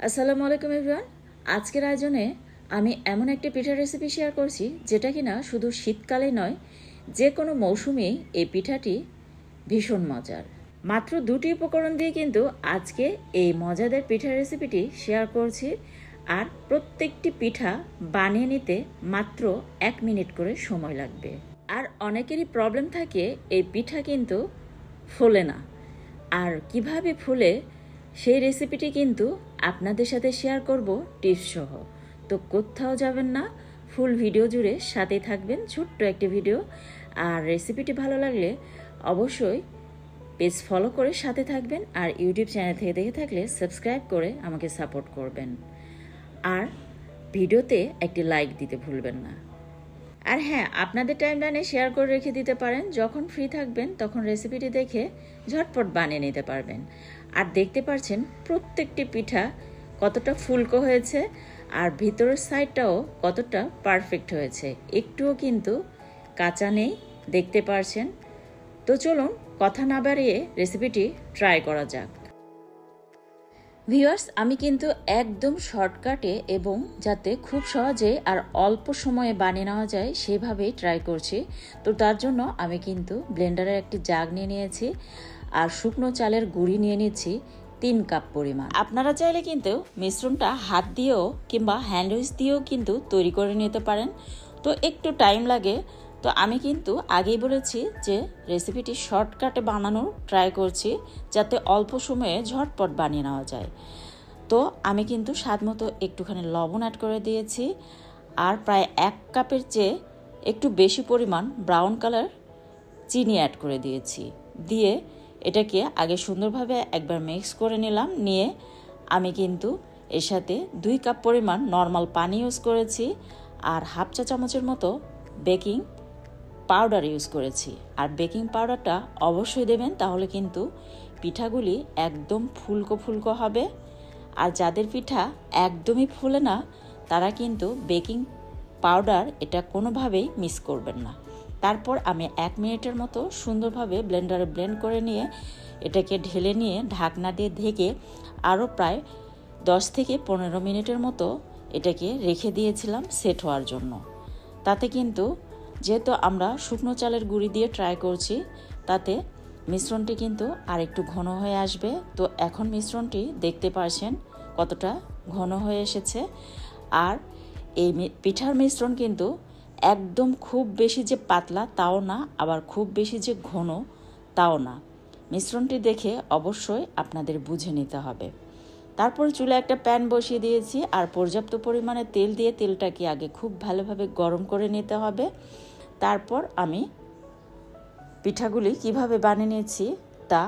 আসসালামু আলাইকুম এভরিওয়ান। আজকের আয়োজনে আমি এমন একটি পিঠার রেসিপি শেয়ার করছি যেটা কিনা শুধু শীতকালে নয়, যে কোনো মৌসুমেই এই পিঠাটি ভীষণ মজার। মাত্র দুটি উপকরণ দিয়ে কিন্তু আজকে এই মজাদার পিঠার রেসিপিটি শেয়ার করছি। আর প্রত্যেকটি পিঠা বানিয়ে নিতে মাত্র 1 মিনিট করে সময় লাগবে। আর অনেকেরই প্রবলেম থাকে এই পিঠা কিন্তু ফোলে না। আর কিভাবে ফুলে সেই রেসিপিটি কিন্তু আপনাদের সাথে শেয়ার করব টিপস সহ। তো কোথাও যাবেন না, ফুল ভিডিও জুড়ে সাথেই থাকবেন। ছোট্ট একটি ভিডিও। আর রেসিপিটি ভালো লাগলে অবশ্যই পেজ ফলো করে সাথে থাকবেন। আর ইউটিউব চ্যানেল থেকে দেখে থাকলে সাবস্ক্রাইব করে আমাকে সাপোর্ট করবেন। আর ভিডিওতে একটি লাইক দিতে ভুলবেন না। আর হ্যাঁ, আপনাদের টাইমলাইনে শেয়ার করে রেখে দিতে পারেন। যখন ফ্রি থাকবেন তখন রেসিপিটি দেখে ঝটপট বানিয়ে নিতে পারবেন। আর দেখতে পাচ্ছেন প্রত্যেকটি পিঠা কতটা ফুলকো হয়েছে, আর ভিতরের সাইডটাও কতটা পারফেক্ট হয়েছে, একটুও কিন্তু কাঁচা নেই, দেখতে পারছেন। তো চলুন কথা না বাড়িয়ে রেসিপিটি ট্রাই করা যাক। ভিউয়ার্স, আমি কিন্তু একদম শর্টকাটে এবং যাতে খুব সহজে আর অল্প সময়ে বানিয়ে নেওয়া যায় সেভাবেই ট্রাই করছি। তো তার জন্য আমি কিন্তু ব্লেন্ডারের একটি জাগ নিয়ে নিয়েছি আর শুকনো চালের গুঁড়ি নিয়ে নিচ্ছি 3 কাপ পরিমাণ। আপনারা চাইলে কিন্তু মিশ্রণটা হাত দিয়েও কিংবা হ্যান্ড উইচ দিয়েও কিন্তু তৈরি করে নিতে পারেন। তো একটু টাইম লাগে। তো আমি কিন্তু আগেই বলেছি যে রেসিপিটি শর্টকাটে বানানোর ট্রাই করছি, যাতে অল্প সময়ে ঝটপট বানিয়ে নেওয়া যায়। তো আমি কিন্তু স্বাদ মতো একটুখানি লবণ অ্যাড করে দিয়েছি, আর প্রায় 1 কাপের চেয়ে একটু বেশি পরিমাণ ব্রাউন কালার চিনি অ্যাড করে দিয়েছি। দিয়ে এটাকে আগে সুন্দরভাবে একবার মিক্স করে নিলাম। নিয়ে আমি কিন্তু এর সাথে 2 কাপ পরিমাণ নর্মাল পানি ইউজ করেছি, আর হাফ চা চামচের মতো বেকিং পাউডার ইউজ করেছি। আর বেকিং পাউডারটা অবশ্যই দেবেন, তাহলে কিন্তু পিঠাগুলি একদম ফুলকো ফুলকো হবে। আর যাদের পিঠা একদমই ফুলে না, তারা কিন্তু বেকিং পাউডার এটা কোনোভাবেই মিস করবেন না। তারপর আমি 1 মিনিটের মতো সুন্দরভাবে ব্লেন্ডারে ব্লেন্ড করে নিয়ে এটাকে ঢেলে নিয়ে ঢাকনা দিয়ে ঢেকে আরও প্রায় 10 থেকে 15 মিনিটের মতো এটাকে রেখে দিয়েছিলাম সেট হওয়ার জন্য। তাতে কিন্তু যেহেতু আমরা শুকনো চালের গুঁড়ি দিয়ে ট্রাই করছি, তাতে মিশ্রণটি কিন্তু আর একটু ঘন হয়ে আসবে। তো এখন মিশ্রণটি দেখতে পাচ্ছেন কতটা ঘন হয়ে এসেছে। আর এই পিঠার মিশ্রণ কিন্তু একদম খুব বেশি যে পাতলা তাও না, আবার খুব বেশি যে ঘন তাও না। মিশ্রণটি দেখে অবশ্যই আপনাদের বুঝে নিতে হবে। তারপর চুলে একটা প্যান বসিয়ে দিয়েছি, আর পর্যাপ্ত পরিমাণে তেল দিয়ে তেলটাকে আগে খুব ভালোভাবে গরম করে নিতে হবে। তারপর আমি পিঠাগুলি কিভাবে বানিয়ে নিয়েছি তা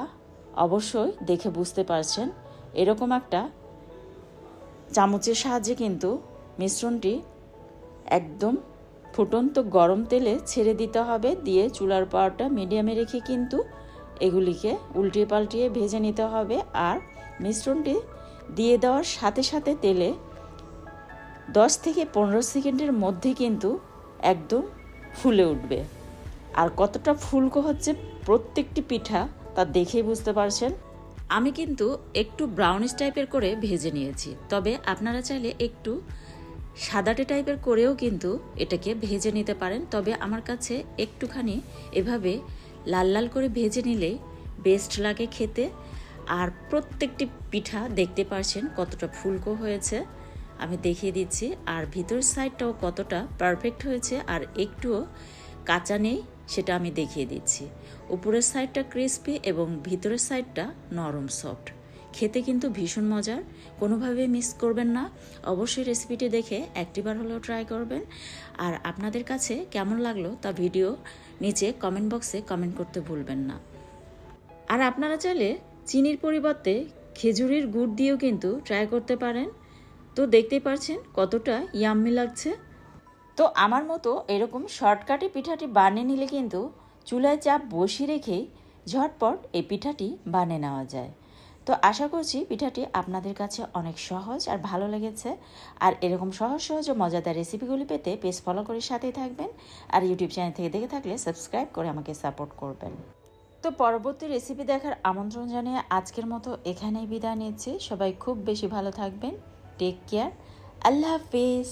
অবশ্যই দেখে বুঝতে পারছেন। এরকম একটা চামচের সাহায্যে কিন্তু মিশ্রণটি একদম ফুটন্ত গরম তেলে ছেড়ে দিতে হবে। দিয়ে চুলার পাওয়ারটা মিডিয়ামে রেখে কিন্তু এগুলিকে উল্টিয়ে পাল্টিয়ে ভেজে নিতে হবে। আর মিশ্রণটি দিয়ে দেওয়ার সাথে সাথে তেলে 10 থেকে 15 সেকেন্ডের মধ্যে কিন্তু একদম ফুলে উঠবে। আর কতটা ফুলকো হচ্ছে প্রত্যেকটি পিঠা তা দেখেই বুঝতে পারছেন। আমি কিন্তু একটু ব্রাউনিশ টাইপের করে ভেজে নিয়েছি, তবে আপনারা চাইলে একটু সাদাটে টাইপের করেও কিন্তু এটাকে ভেজে নিতে পারেন। তবে আমার কাছে একটুখানি এভাবে লাল লাল করে ভেজে নিলেই বেস্ট লাগে খেতে। আর প্রত্যেকটি পিঠা দেখতে পাচ্ছেন কতটা ফুলকো হয়েছে, আমি দেখিয়ে দিচ্ছি। আর ভিতরের সাইডটাও কতটা পারফেক্ট হয়েছে, আর একটুও কাঁচা নেই সেটা আমি দেখিয়ে দিচ্ছি। উপরের সাইডটা ক্রিস্পি এবং ভিতরের সাইডটা নরম সফট। খেতে কিন্তু ভীষণ মজার, কোনোভাবে মিস করবেন না। অবশ্যই রেসিপিটি দেখে একটিবার হলেও ট্রাই করবেন। আর আপনাদের কাছে কেমন লাগলো তা ভিডিও নিচে কমেন্ট বক্সে কমেন্ট করতে ভুলবেন না। আর আপনারা চাইলে চিনির পরিবর্তে খেজুরের গুড় দিয়েও কিন্তু ট্রাই করতে পারেন। তো দেখতেই পাচ্ছেন কতটা ইয়াম্মি লাগছে। তো আমার মতো এরকম শর্টকাটে পিঠাটি বানিয়ে নিলে কিন্তু চুলায় চাপ বসিয়ে রেখেই ঝটপট এই পিঠাটি বানিয়ে নেওয়া যায়। তো আশা করছি পিঠাটি আপনাদের কাছে অনেক সহজ আর ভালো লেগেছে। আর এরকম সহজ সহজ ও মজাদার রেসিপিগুলি পেতে পেজ ফলো করে সাথেই থাকবেন। আর ইউটিউব চ্যানেল থেকে দেখে থাকলে সাবস্ক্রাইব করে আমাকে সাপোর্ট করবেন। তো পরবর্তী রেসিপি দেখার আমন্ত্রণ জানিয়ে আজকের মতো এখানেই বিদায় নিচ্ছি। সবাই খুব বেশি ভালো থাকবেন। Take care. আল্লাহ হাফিজ।